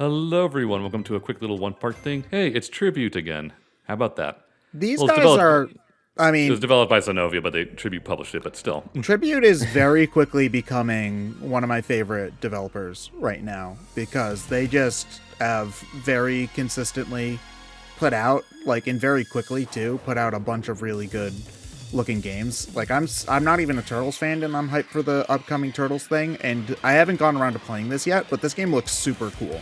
Hello, everyone. Welcome to a quick little one-part thing. Hey, it's Tribute again. How about that? These Well, it's guys are, I it was mean, developed by Zenovia, but Tribute published it, but still. Tribute is very quickly becoming one of my favorite developers right now because they just have very consistently put out, and very quickly too, put out a bunch of really good looking games. Like I'm not even a Turtles fan, and I'm hyped for the upcoming Turtles thing, and I haven't gone around to playing this yet, but this game looks super cool.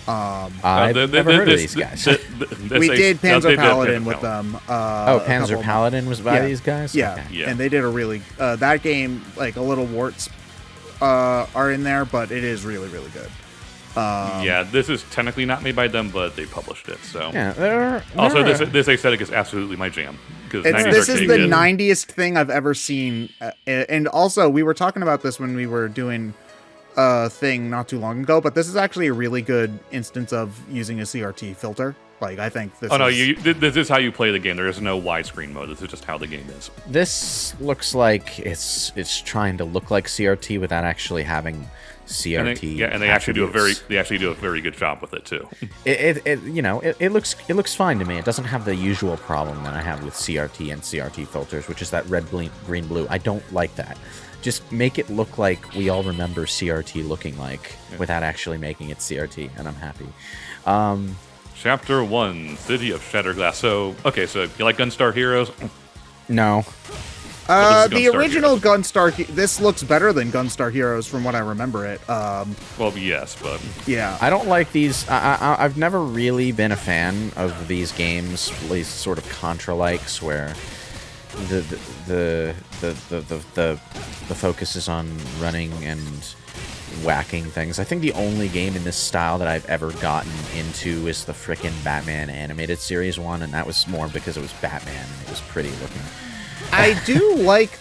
I've never heard of these guys. We did Panzer Paladin with them. Panzer Paladin was by these guys? Yeah, Okay. and they did a really that game. Like a little warts are in there, but it is really really good. Yeah, this is technically not made by them, but they published it. So Yeah, also this aesthetic is absolutely my jam. Because this is the 90th thing I've ever seen, and also we were talking about this when we were doing thing not too long ago, but this is actually a really good instance of using a CRT filter. Like, I think this this is how you play the game. There is no widescreen mode. This is just how the game is. This looks like it's trying to look like CRT without actually having CRT. And they actually do a very good job with it too. It looks fine to me. It doesn't have the usual problem that I have with CRT and CRT filters, which is that red, green, blue. I don't like that. Just make it look like we all remember CRT looking like, without actually making it CRT, and I'm happy. Chapter 1, City of Shattered Glass. So you like Gunstar Heroes? No. The original Gunstar. This looks better than Gunstar Heroes from what I remember it. Well, yes, but yeah, I don't like these. I've never really been a fan of these games, these sort of Contra-likes, where the focus is on running and whacking things. I think the only game in this style that I've ever gotten into is the frickin' Batman animated series one, and that was more because it was Batman and it was pretty looking. I do like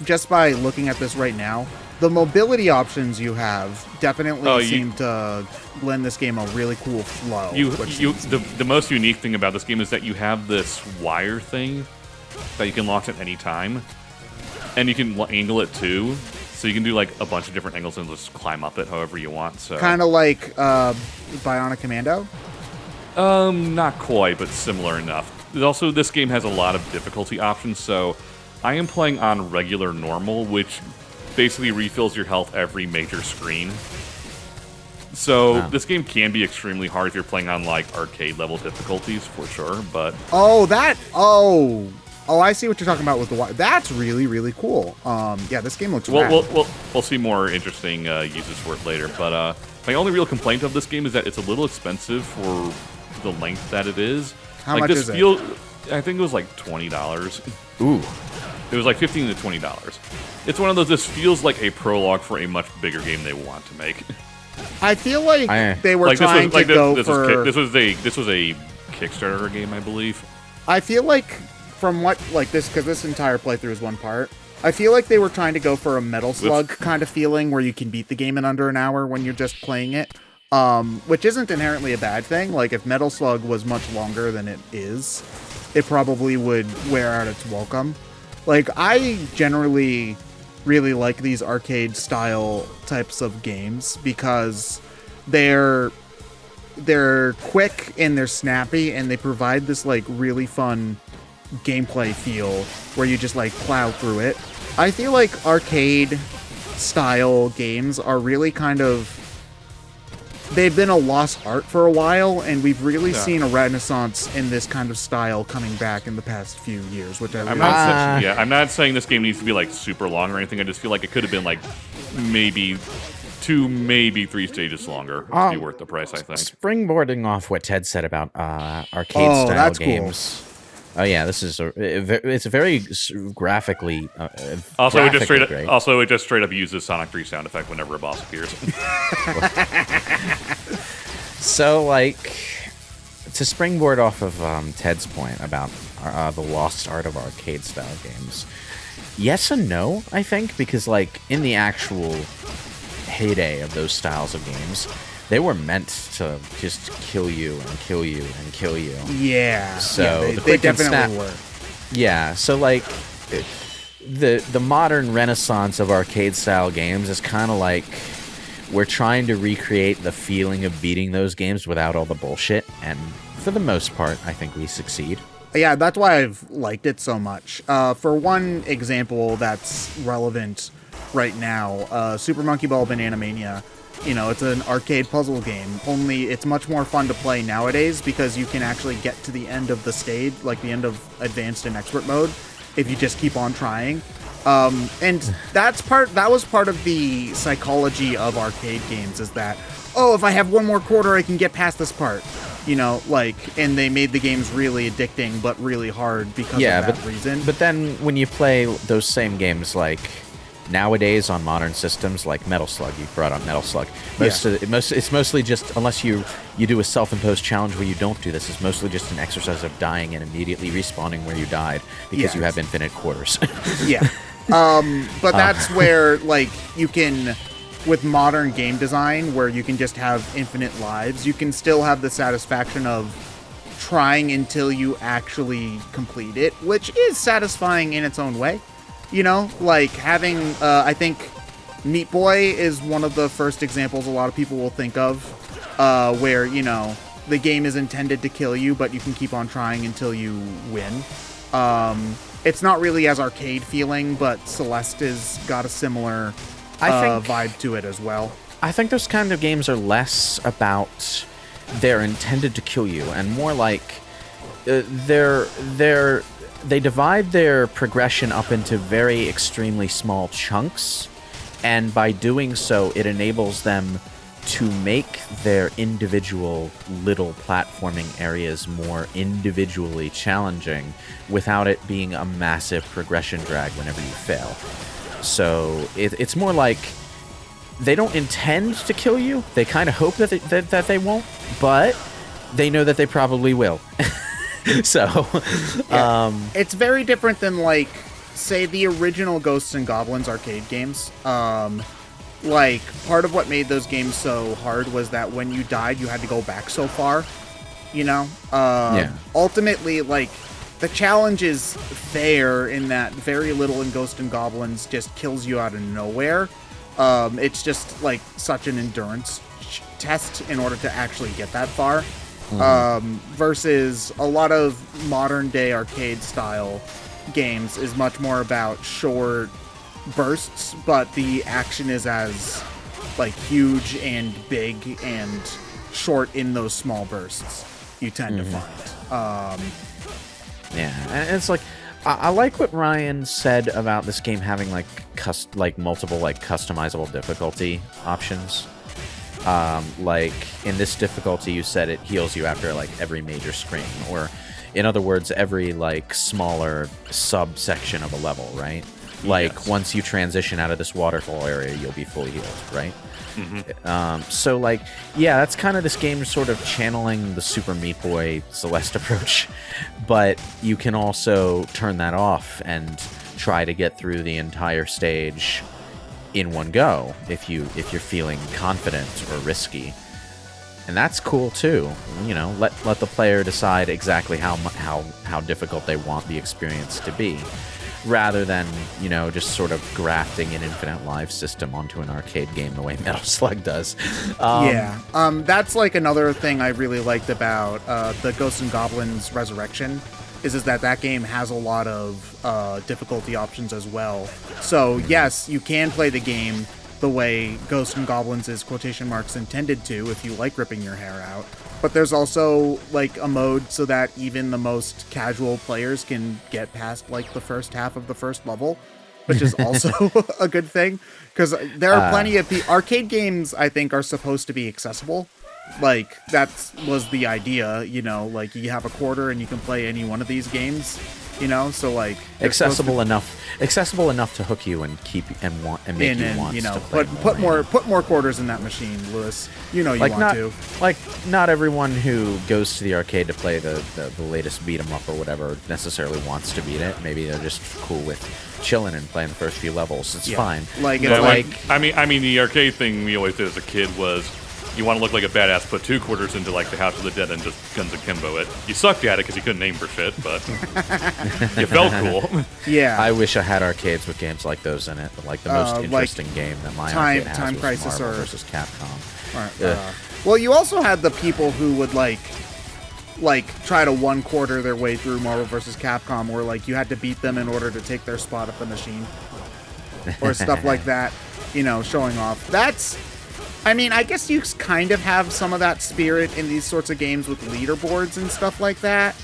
just by looking at this right now, the mobility options you have definitely seem to lend this game a really cool flow. The most unique thing about this game is that you have this wire thing that you can launch at any time, and you can angle it too, so you can do like a bunch of different angles and just climb up it however you want. So kind of like Bionic Commando. Not quite, but similar enough. Also, this game has a lot of difficulty options, so I am playing on regular normal, which basically refills your health every major screen. So this game can be extremely hard if you're playing on like arcade level difficulties for sure, but I see what you're talking about with the wire. That's really really cool. Yeah, this game looks rad. We'll see more interesting uses for it later, but my only real complaint of this game is that it's a little expensive for the length that it is. How much is it? I think it was like $20. Ooh. It was like $15 to $20. It's one of those. This feels like a prologue for a much bigger game they want to make. I feel like they were trying to go for. This was a Kickstarter game, I believe. I feel like from what because this entire playthrough is one part. I feel like they were trying to go for a Metal Slug kind of feeling where you can beat the game in under an hour when you're just playing it. Which isn't inherently a bad thing. Like, if Metal Slug was much longer than it is, it probably would wear out its welcome. Like, I generally really like these arcade-style types of games because they're quick and they're snappy and they provide this, really fun gameplay feel where you just, plow through it. I feel like arcade-style games are really kind of... They've been a lost art for a while, and we've really seen a renaissance in this kind of style coming back in the past few years, which I'm not saying this game needs to be super long or anything. I just feel like it could have been maybe 2, maybe 3 stages longer to be worth the price, I think. Springboarding off what Ted said about arcade style games. Cool. Oh yeah, this is it's a very graphically also it just straight up uses Sonic 3 sound effect whenever a boss appears. So to springboard off of Ted's point about the lost art of arcade style games, yes and no, I think, because in the actual heyday of those styles of games, they were meant to just kill you and kill you and kill you. Yeah. So they definitely were. Yeah. So the modern renaissance of arcade style games is kind of we're trying to recreate the feeling of beating those games without all the bullshit, and for the most part, I think we succeed. Yeah, that's why I've liked it so much. For one example that's relevant right now, Super Monkey Ball Banana Mania, you know, it's an arcade puzzle game, only it's much more fun to play nowadays because you can actually get to the end of the stage, like the end of advanced and expert mode, if you just keep on trying. And that was part of the psychology of arcade games, is that, oh, if I have one more quarter, I can get past this part. You know, like, and they made the games really addicting, but really hard because of that reason. But then when you play those same games, like nowadays on modern systems, like Metal Slug, you brought up Metal Slug. It's mostly just, unless you do a self-imposed challenge where you don't do this, it's mostly just an exercise of dying and immediately respawning where you died because you have infinite quarters. Yeah. But that's where, like, you can, with modern game design, where you can just have infinite lives, you can still have the satisfaction of trying until you actually complete it, which is satisfying in its own way. You know, like having, I think Meat Boy is one of the first examples a lot of people will think of, where, you know, the game is intended to kill you, but you can keep on trying until you win. It's not really as arcade feeling, but Celeste has got a similar vibe to it as well. I think those kind of games are less about they're intended to kill you and more like they divide their progression up into very extremely small chunks, and by doing so, it enables them to make their individual little platforming areas more individually challenging without it being a massive progression drag whenever you fail. So it's more like they don't intend to kill you. They kind of hope that they won't, but they know that they probably will. So, it's very different than, like, say, the original Ghosts and Goblins arcade games. Like, part of what made those games so hard was that when you died, you had to go back so far, you know? Ultimately, like, the challenge is fair in that very little in Ghosts and Goblins just kills you out of nowhere. It's just, like, such an endurance test in order to actually get that far. Versus a lot of modern-day arcade-style games is much more about short bursts, but the action is as, like, huge and big and short in those small bursts you tend to find. And it's like, I like what Ryan said about this game having, like, multiple, like, customizable difficulty options. Like, in this difficulty, you said it heals you after, like, every major screen, or, in other words, every, like, smaller subsection of a level, right? Like, once you transition out of this waterfall area, you'll be fully healed, right? So, like, yeah, that's kind of this game sort of channeling the Super Meat Boy Celeste approach, but you can also turn that off and try to get through the entire stage in one go if you're feeling confident or risky, and that's cool too. You know, let the player decide exactly how difficult they want the experience to be, rather than, you know, just sort of grafting an infinite life system onto an arcade game the way Metal Slug does. That's like another thing I really liked about the Ghosts and Goblins Resurrection. Is that game has a lot of difficulty options as well. So, yes, you can play the game the way Ghosts and Goblins is quotation marks intended to if you like ripping your hair out. But there's also, like, a mode so that even the most casual players can get past, like, the first half of the first level, which is also a good thing. Because there are plenty of arcade games, I think, are supposed to be accessible. Like, that was the idea, you know, like, you have a quarter and you can play any one of these games, you know, so, like, accessible enough to hook you and make you want to play more. Put more quarters in that machine, Lewis. You know, not everyone who goes to the arcade to play the latest beat 'em up or whatever necessarily wants to beat it. Maybe they're just cool with chilling and playing the first few levels. It's fine. I mean, the arcade thing we always did as a kid was, you want to look like a badass, put 2 quarters into like the House of the Dead and just guns akimbo it. You sucked at it because you couldn't aim for shit, but you felt cool. Yeah. I wish I had arcades with games like those in it. But like the most interesting game that my arcade has Time was Crisis Marvel or vs. Capcom. Well, you also had the people who would like try to 1/4 their way through Marvel vs. Capcom, where like you had to beat them in order to take their spot at the machine, or stuff like that. You know, showing off. I mean, I guess you kind of have some of that spirit in these sorts of games with leaderboards and stuff like that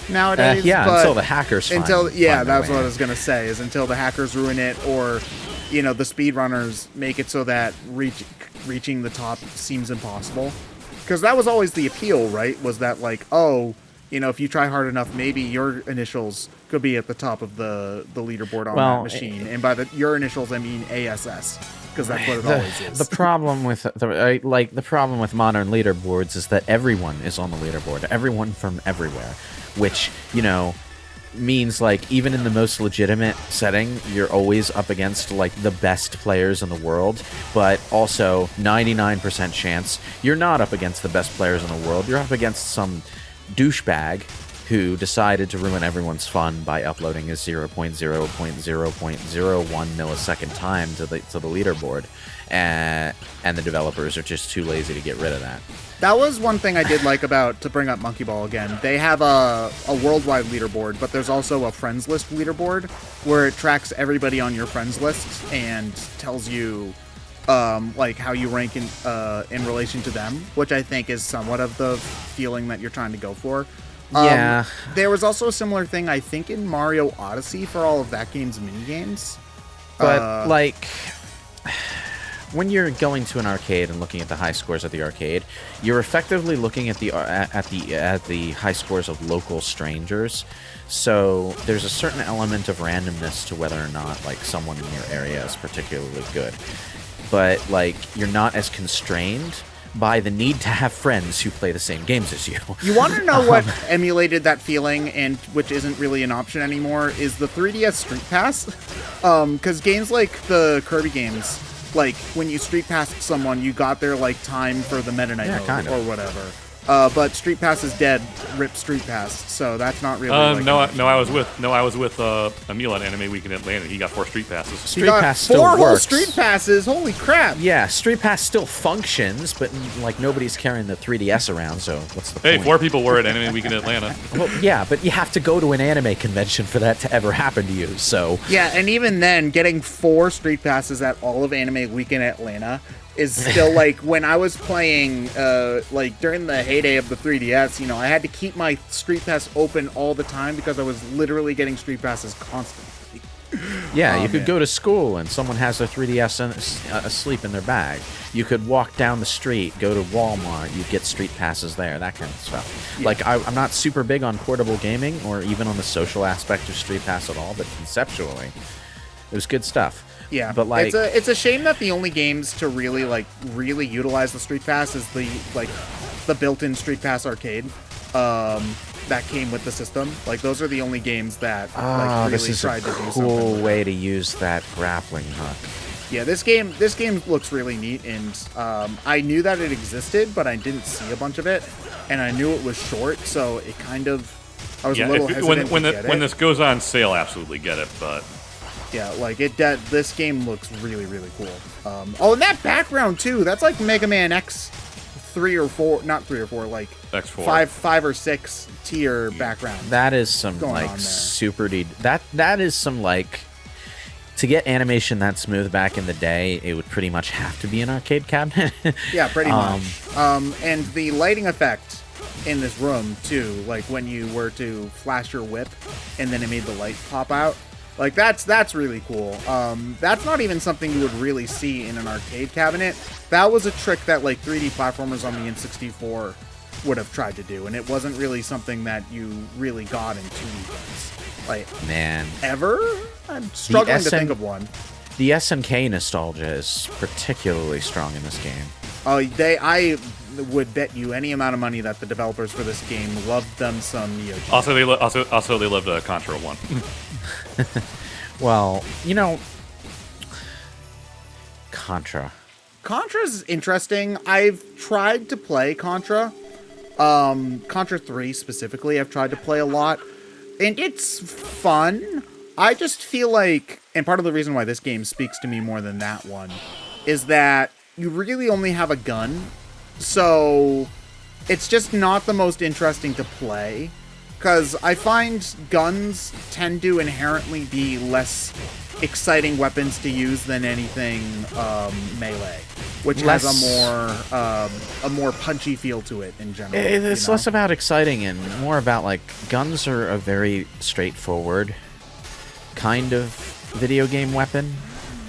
nowadays. But until the hackers. that's what I was gonna say. Is until the hackers ruin it, or you know, the speedrunners make it so that reaching the top seems impossible. Because that was always the appeal, right? Was that like, oh, you know, if you try hard enough, maybe your initials could be at the top of the leaderboard on that machine. And by your initials, I mean ASS, because that's what it always is. The problem with the problem with modern leaderboards is that everyone is on the leaderboard, everyone from everywhere, which means like even in the most legitimate setting, you're always up against like the best players in the world, but also 99% chance you're not up against the best players in the world. You're up against some douchebag who decided to ruin everyone's fun by uploading a 0.0.0.01 millisecond time to the leaderboard, and the developers are just too lazy to get rid of that. That was one thing I did like about, to bring up Monkey Ball again, they have a worldwide leaderboard, but there's also a friends list leaderboard where it tracks everybody on your friends list and tells you like how you rank in relation to them, which I think is somewhat of the feeling that you're trying to go for. Yeah. There was also a similar thing, I think, in Mario Odyssey for all of that game's minigames. But like, when you're going to an arcade and looking at the high scores at the arcade, you're effectively looking at the high scores of local strangers. So there's a certain element of randomness to whether or not like someone in your area is particularly good. But like, you're not as constrained by the need to have friends who play the same games as you. You want to know what emulated that feeling, and which isn't really an option anymore, is the 3DS Street Pass. Because games like the Kirby games, like when you Street Passed someone, you got their like time for the Meta Knight mode kind of. or whatever. But Street Pass is dead. Rip Street Pass. So that's not really. I was with Emil at Anime Week in Atlanta. He got 4 Street Passes. Street Pass still 4 whole works. Street Passes. Holy crap! Yeah, Street Pass still functions, but like nobody's carrying the 3DS around, so what's the point? Hey, 4 people were at Anime Week in Atlanta. Well, yeah, but you have to go to an anime convention for that to ever happen to you, so... Yeah, and even then, getting 4 Street Passes at all of Anime Week in Atlanta is still like, when I was playing, like during the heyday of the 3DS, you know, I had to keep my Street Pass open all the time because I was literally getting Street Passes constantly. Yeah, you could go to school and someone has their 3DS asleep in their bag. You could walk down the street, go to Walmart, you get Street Passes there, that kind of stuff. Yeah. Like, I'm not super big on portable gaming or even on the social aspect of Street Pass at all, but conceptually, it was good stuff. Yeah, but like, it's a shame that the only games to really utilize the Street Pass is the built-in Street Pass arcade that came with the system. Like, those are the only games that really tried to do something. This is a cool way to use that grappling hook. Yeah, this game looks really neat, and I knew that it existed, but I didn't see a bunch of it, and I knew it was short, so it kind of, I was a little hesitant to get it. When this goes on sale, absolutely get it, but... Yeah, like this game looks really, really cool. Oh, and that background too. That's like Mega Man X3 or 4, not 3 or 4, like X4. 5 or 6 tier background. That is some like super that is some like, to get animation that smooth back in the day, it would pretty much have to be an arcade cabinet. Yeah, pretty much. And the lighting effect in this room too, like when you were to flash your whip and then it made the light pop out. Like, that's really cool. That's not even something you would really see in an arcade cabinet. That was a trick that, like, 3D platformers on the N64 would have tried to do, and it wasn't really something that you really got in 2D games. Like, man. Ever? I'm struggling to think of one. The SNK nostalgia is particularly strong in this game. I would bet you any amount of money that the developers for this game loved them some Neo Geo. Also, they loved Contra 1. Well, you know, Contra. Contra's interesting. I've tried to play Contra. Contra 3 specifically, I've tried to play a lot. And it's fun. I just feel like, and part of the reason why this game speaks to me more than that one, is that you really only have a gun. So it's just not the most interesting to play. Because I find guns tend to inherently be less exciting weapons to use than anything melee, which has a more punchy feel to it in general. It's less about exciting and more about, like, guns are a very straightforward kind of video game weapon,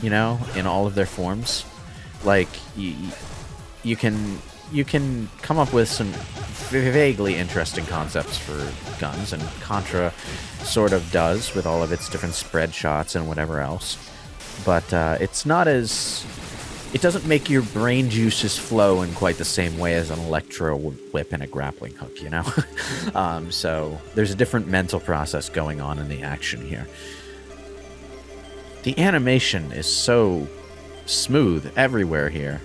in all of their forms. Like, you can come up with some vaguely interesting concepts for guns, and Contra sort of does with all of its different spread shots and whatever else. But it's not as... It doesn't make your brain juices flow in quite the same way as an electro whip and a grappling hook, So there's a different mental process going on in the action here. The animation is so smooth everywhere here.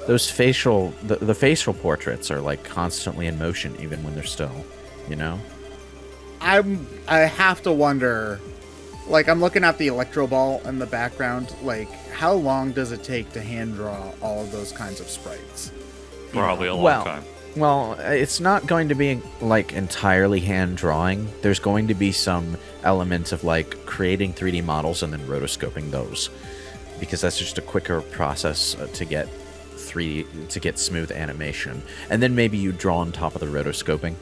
Those the facial portraits are like constantly in motion, even when they're still, I have to wonder, like, I'm looking at the electro ball in the background, like, how long does it take to hand draw all of those kinds of sprites? Probably a long time. Well, it's not going to be, like, entirely hand drawing. There's going to be some element of, like, creating 3D models and then rotoscoping those, because that's just a quicker process to get smooth animation, and then maybe you draw on top of the rotoscoping.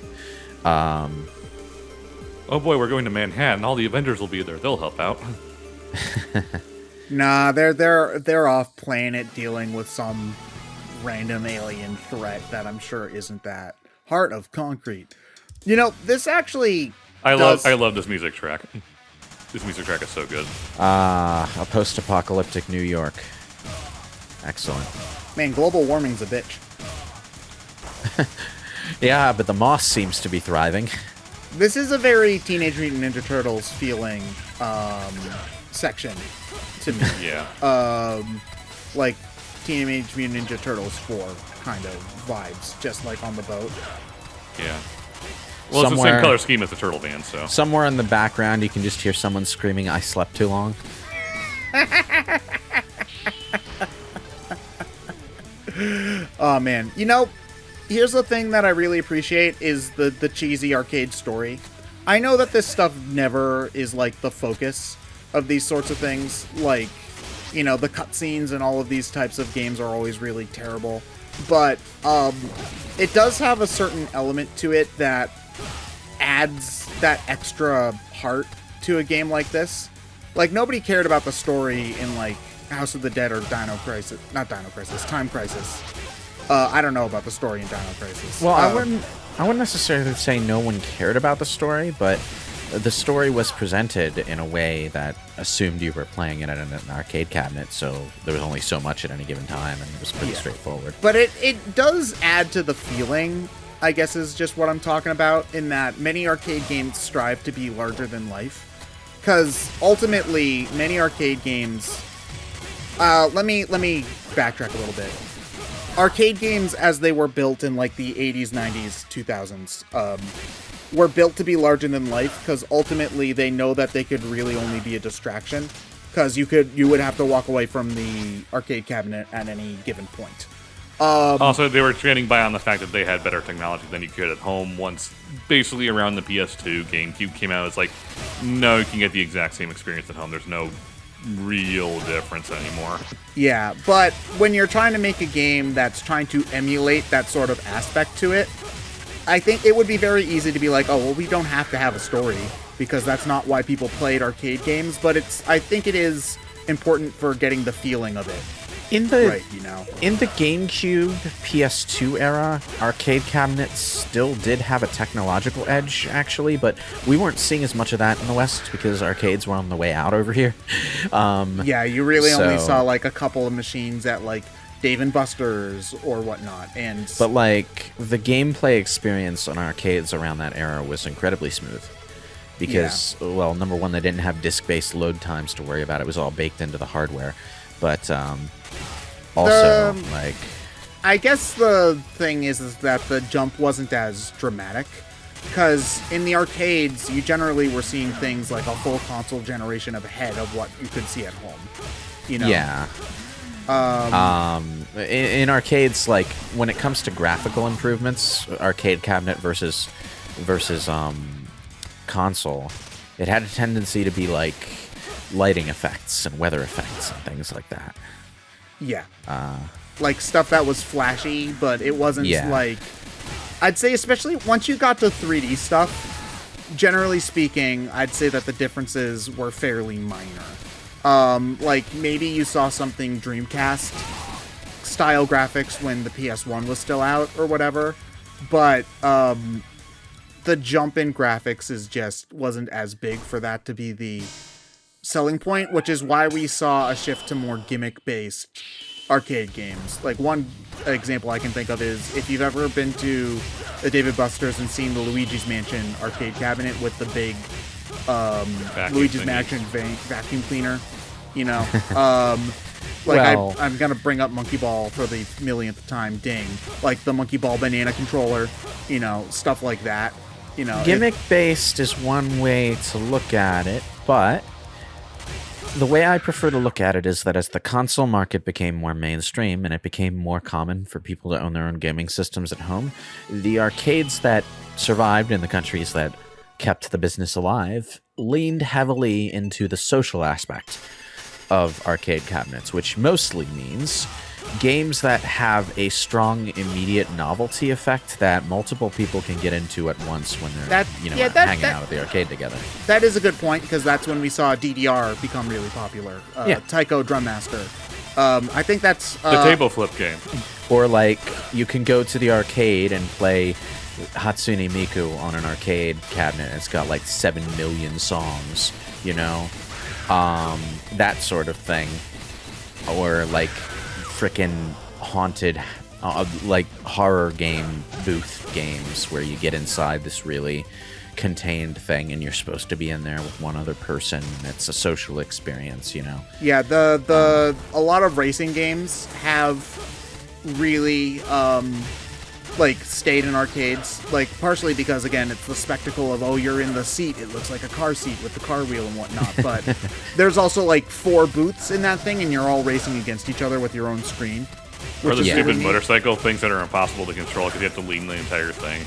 Oh boy, we're going to Manhattan. All the Avengers will be there. They'll help out. Nah, they're off planet dealing with some random alien threat that I'm sure isn't that Heart of Concrete. This actually I love this music track. This music track is so good. A post-apocalyptic New York. Excellent. Man, global warming's a bitch. Yeah, but the moss seems to be thriving. This is a very Teenage Mutant Ninja Turtles feeling section to me. Yeah. Like Teenage Mutant Ninja Turtles 4 kind of vibes, just like on the boat. Yeah. Well, it's the same color scheme as the Turtle Band, so. Somewhere in the background, you can just hear someone screaming, "I slept too long." Oh, man. Here's the thing that I really appreciate is the cheesy arcade story. I know that this stuff never is, like, the focus of these sorts of things. Like, the cutscenes and all of these types of games are always really terrible. But it does have a certain element to it that adds that extra heart to a game like this. Like, nobody cared about the story in, like, House of the Dead or Time Crisis. I don't know about the story in Dino Crisis. Well, I wouldn't necessarily say no one cared about the story, but the story was presented in a way that assumed you were playing it in an arcade cabinet, so there was only so much at any given time, and it was pretty straightforward. But it does add to the feeling, I guess, is just what I'm talking about, in that many arcade games strive to be larger than life. Because ultimately, many arcade games... let me backtrack a little bit. Arcade games, as they were built in, like, the 80s, 90s, 2000s, were built to be larger than life, because ultimately they know that they could really only be a distraction, because you would have to walk away from the arcade cabinet at any given point. Also, they were standing by on the fact that they had better technology than you could at home. Once, basically around the PS2, GameCube came out, it's like, no, you can get the exact same experience at home. There's no real difference anymore. Yeah, but when you're trying to make a game that's trying to emulate that sort of aspect to it, I think it would be very easy to be like, oh, well, we don't have to have a story, because that's not why people played arcade games, but I think it is important for getting the feeling of it. In the GameCube PS2 era, arcade cabinets still did have a technological edge, actually, but we weren't seeing as much of that in the West because arcades were on the way out over here. Yeah, you really only saw like a couple of machines at like Dave & Buster's or whatnot. But like the gameplay experience on arcades around that era was incredibly smooth. Because, well, number one, they didn't have disc-based load times to worry about. It was all baked into the hardware. But Also, like, I guess the thing is that the jump wasn't as dramatic. Because in the arcades, you generally were seeing things like a full console generation ahead of what you could see at home. You know? Yeah. In arcades, like, when it comes to graphical improvements, arcade cabinet versus console, it had a tendency to be like lighting effects and weather effects and things like that. Yeah. Like stuff that was flashy, but it wasn't like... I'd say especially once you got to 3D stuff, generally speaking, I'd say that the differences were fairly minor. Like, maybe you saw something Dreamcast style graphics when the PS1 was still out or whatever, but the jump in graphics wasn't as big for that to be the selling point, which is why we saw a shift to more gimmick-based arcade games. Like, one example I can think of is if you've ever been to the David Buster's and seen the Luigi's Mansion arcade cabinet with the big Luigi's Mansion vacuum cleaner, you know. I'm gonna bring up Monkey Ball for the millionth time. Ding! Like the Monkey Ball banana controller, you know, stuff like that. You know, gimmick-based is one way to look at it, but the way I prefer to look at it is that as the console market became more mainstream and it became more common for people to own their own gaming systems at home, the arcades that survived in the countries that kept the business alive leaned heavily into the social aspect of arcade cabinets, which mostly means games that have a strong immediate novelty effect that multiple people can get into at once when they're hanging out at the arcade together. That is a good point, because that's when we saw DDR become really popular. Taiko Drum Master. I think that's... the table flip game. Or like, you can go to the arcade and play Hatsune Miku on an arcade cabinet. It's got like 7 million songs, you know? That sort of thing. Or like frickin' haunted, like horror game booth games where you get inside this really contained thing and you're supposed to be in there with one other person. It's a social experience, you know? Yeah, a lot of racing games have really, like, stayed in arcades, like, partially because, again, it's the spectacle of, oh, you're in the seat, it looks like a car seat with the car wheel and whatnot, but there's also, like, 4 booths in that thing, and you're all racing against each other with your own screen. Or the stupid motorcycle things that are impossible to control because you have to lean the entire thing.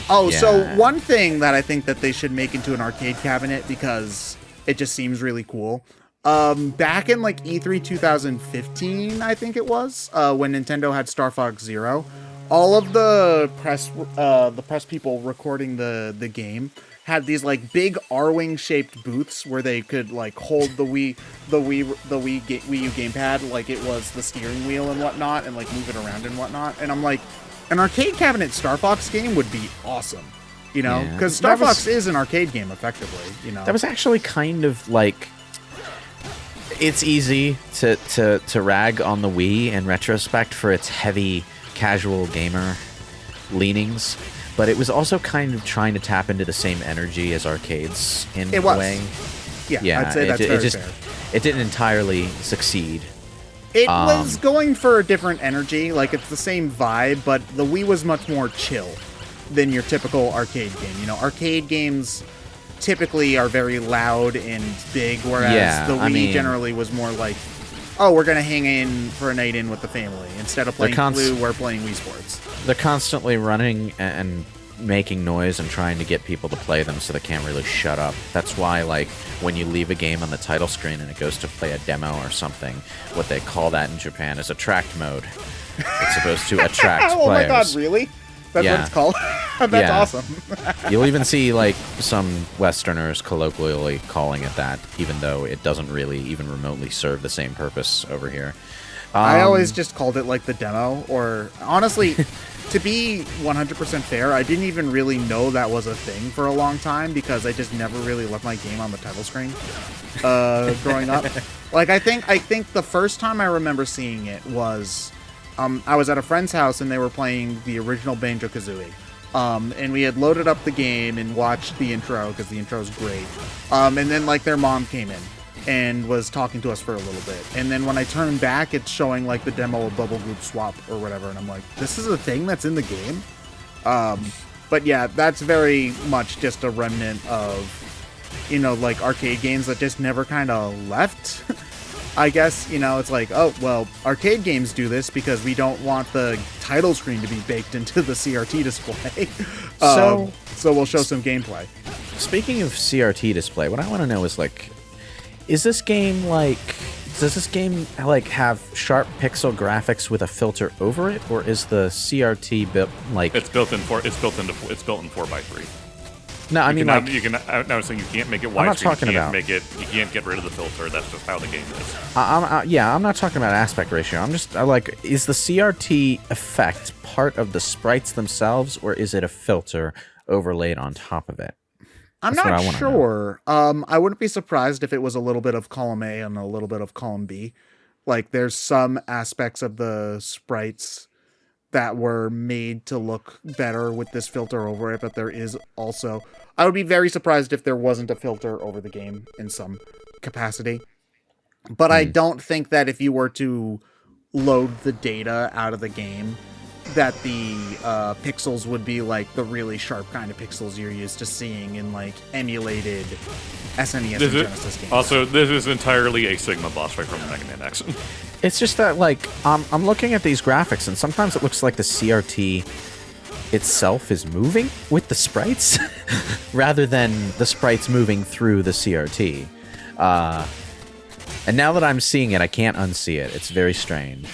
Oh, yeah. So one thing that I think that they should make into an arcade cabinet, because it just seems really cool, back in, like, E3 2015, I think it was, when Nintendo had Star Fox Zero, all of the press people recording the game had these like big R-wing shaped booths where they could like hold the Wii U gamepad like it was the steering wheel and whatnot, and like move it around and whatnot. And I'm like, an arcade cabinet Star Fox game would be awesome, you know, because Star Fox is an arcade game effectively. You know, that was actually kind of like. It's easy to rag on the Wii in retrospect for its heavy casual gamer leanings, but it was also kind of trying to tap into the same energy as arcades in a way. Yeah, I'd say that's very fair. It didn't entirely succeed. It was going for a different energy, like it's the same vibe, but the Wii was much more chill than your typical arcade game. You know, arcade games typically are very loud and big, whereas the Wii generally was more like, oh, we're going to hang in for a night in with the family. Instead of playing Clue, we're playing Wii Sports. They're constantly running and making noise and trying to get people to play them so they can't really shut up. That's why, like, when you leave a game on the title screen and it goes to play a demo or something, what they call that in Japan is attract mode. It's supposed to attract players. Oh my god, really? That's what it's called? That's awesome. You'll even see, like, some Westerners colloquially calling it that, even though it doesn't really even remotely serve the same purpose over here. I always just called it, like, the demo, or, honestly, to be 100% fair, I didn't even really know that was a thing for a long time, because I just never really left my game on the title screen growing up. Like, I think the first time I remember seeing it was... I was at a friend's house and they were playing the original Banjo-Kazooie. And we had loaded up the game and watched the intro because the intro is great. And then like their mom came in and was talking to us for a little bit. And then when I turn back, it's showing like the demo of Bubble Group Swap or whatever, and I'm like, this is a thing that's in the game? But yeah, that's very much just a remnant of, you know, like arcade games that just never kind of left. I guess, you know, it's like, oh, well, arcade games do this because we don't want the title screen to be baked into the CRT display. So we'll show some gameplay. Speaking of CRT display, what I want to know is, like, does this game have sharp pixel graphics with a filter over it, or is the CRT built like it's built in 4x3? No, I mean, like, you can. I was saying you can't make it widescreen. I'm not talking about. You can't get rid of the filter. That's just how the game is. I'm not talking about aspect ratio. I'm just like, is the CRT effect part of the sprites themselves, or is it a filter overlaid on top of it? I'm not sure. I wouldn't be surprised if it was a little bit of column A and a little bit of column B. Like, there's some aspects of the sprites that were made to look better with this filter over it, but there is also... I would be very surprised if there wasn't a filter over the game in some capacity. But I don't think that if you were to load the data out of the game, that the pixels would be like the really sharp kind of pixels you're used to seeing in like emulated SNES and Genesis games. Also, this is entirely a Sigma boss fight from Mega Man X. It's just that, like, I'm looking at these graphics, and sometimes it looks like the CRT itself is moving with the sprites, rather than the sprites moving through the CRT. And now that I'm seeing it, I can't unsee it. It's very strange.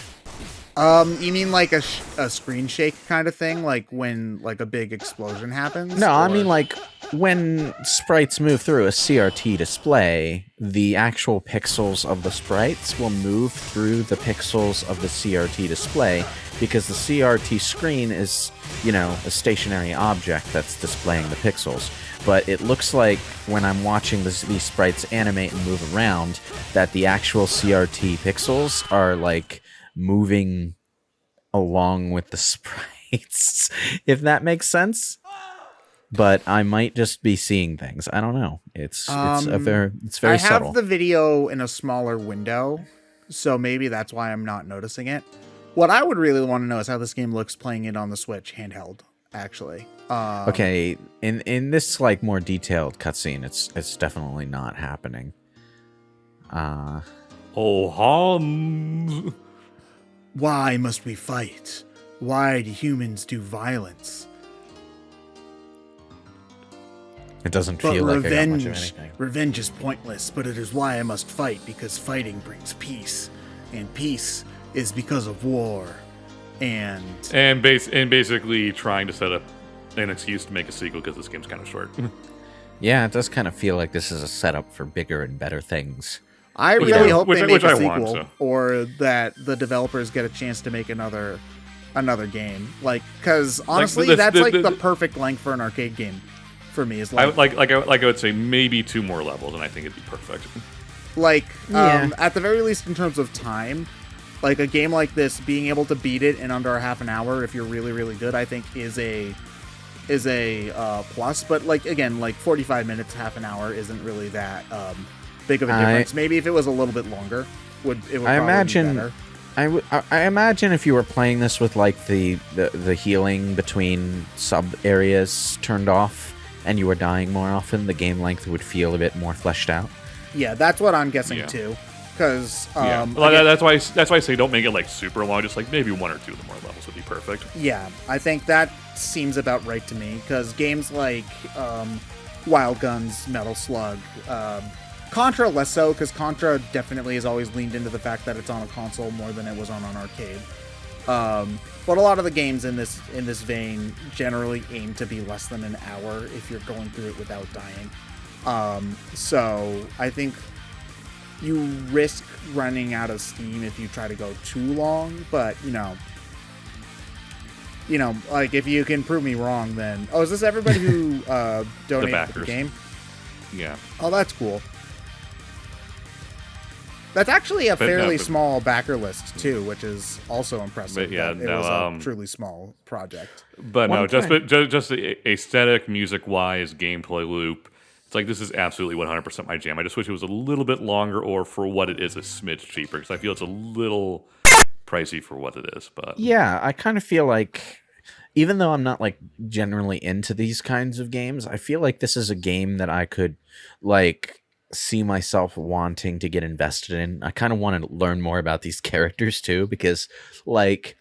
You mean like a screen shake kind of thing, like when like a big explosion happens? No, I mean like when sprites move through a CRT display, the actual pixels of the sprites will move through the pixels of the CRT display, because the CRT screen is, you know, a stationary object that's displaying the pixels. But it looks like when I'm watching these sprites animate and move around, that the actual CRT pixels are like moving along with the sprites, if that makes sense. But I might just be seeing things. I don't know. It's very I subtle. have the video in a smaller window, so maybe that's why I'm not noticing it. What I would really want to know is how this game looks playing it on the Switch handheld, actually. Okay, in this like more detailed cutscene, it's definitely not happening. Oh, Hans. Why must we fight? Why do humans do violence? It doesn't feel like I got much of anything. Revenge is pointless, but it is why I must fight, because fighting brings peace, and peace is because of war. And basically trying to set up an excuse to make a sequel because this game's kind of short. Yeah, it does kind of feel like this is a setup for bigger and better things. I really hope they make a sequel, want, so. Or that the developers get a chance to make another game. Like, because honestly, that's the perfect length for an arcade game. For me, is like I would say maybe 2 more levels, and I think it'd be perfect. Like, at the very least, in terms of time, like a game like this, being able to beat it in under a half an hour, if you're really, really good, I think is a plus. But like again, like 45 minutes, half an hour isn't really that big of a difference. Maybe if it was a little bit longer, it would probably be better. I imagine if you were playing this with like the healing between sub areas turned off, and you were dying more often, the game length would feel a bit more fleshed out. Yeah, that's what I'm guessing too. Because that's why I say don't make it like super long. Just like maybe 1 or 2 of the more levels would be perfect. Yeah, I think that seems about right to me. Because games like Wild Guns, Metal Slug, Contra less so, because Contra definitely has always leaned into the fact that it's on a console more than it was on an arcade. But a lot of the games in this vein generally aim to be less than an hour if you're going through it without dying. So I think you risk running out of steam if you try to go too long. But you know, like if you can prove me wrong, then is this everybody who donated to the game? Yeah. Oh, that's cool. That's actually a fairly small backer list too, which is also impressive. But yeah, it was a truly small project. But just the aesthetic, music-wise, gameplay loop, It's like, this is absolutely 100% my jam. I just wish it was a little bit longer, or for what it is, a smidge cheaper, because I feel it's a little pricey for what it is. But Yeah, I kind of feel like, even though I'm not like generally into these kinds of games, I feel like this is a game that I could like see myself wanting to get invested in. I kind of want to learn more about these characters too, because like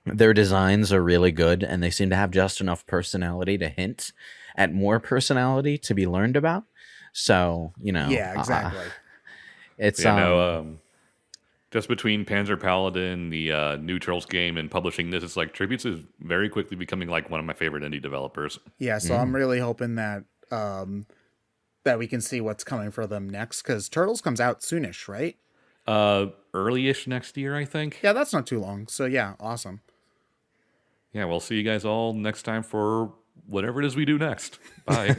their designs are really good and they seem to have just enough personality to hint at more personality to be learned about. So, Yeah, exactly. It's just between Panzer Paladin, the new Turtles game, and publishing this, it's like Tributes is very quickly becoming like one of my favorite indie developers. Yeah, so I'm really hoping that that we can see what's coming for them next, because Turtles comes out soonish, right? Early-ish next year, I think. Yeah, that's not too long. So yeah, awesome. Yeah, we'll see you guys all next time for whatever it is we do next. Bye.